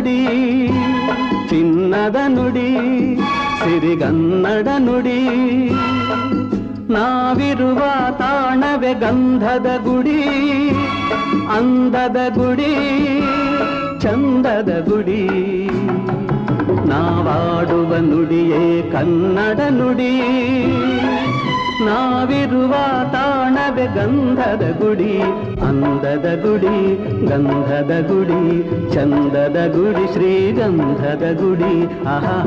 ನುಡಿ ಚಿನ್ನದ ನುಡಿ ಸಿರಿಗನ್ನಡ ನುಡಿ ನಾವಿರುವ ತಾಣವೇ ಗಂಧದ ಗುಡಿ ಅಂದದ ಗುಡಿ ಚಂದದ ಗುಡಿ ನಾವಾಡುವ ನುಡಿಯೇ ಕನ್ನಡ ನುಡಿ ನಾವಿರುವ ತಾಣವೇ ಗಂಧದ ಗುಡಿ ಅಂದದ ಗುಡಿ ಗಂಧದ ಗುಡಿ ಚಂದದ ಗುಡಿ ಶ್ರೀಗಂಧದ ಗುಡಿ ಆಹಾ